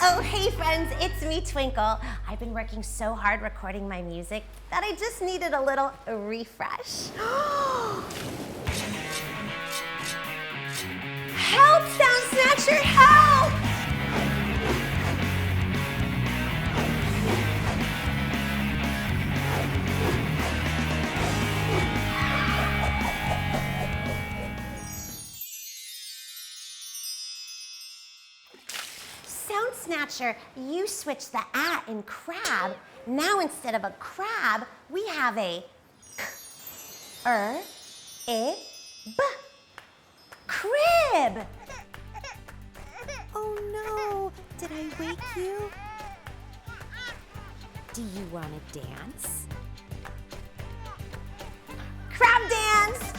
Oh, hey friends, it's me, Twinkle. I've been working so hard recording my music that I just needed a little refresh. Help, Sound Snatcher, help! Sound Snatcher, you switched the "a" in crab. Now instead of a crab, we have a k-r-i-b. Crib! Oh no, did I wake you? Do you want to dance? Crab dance!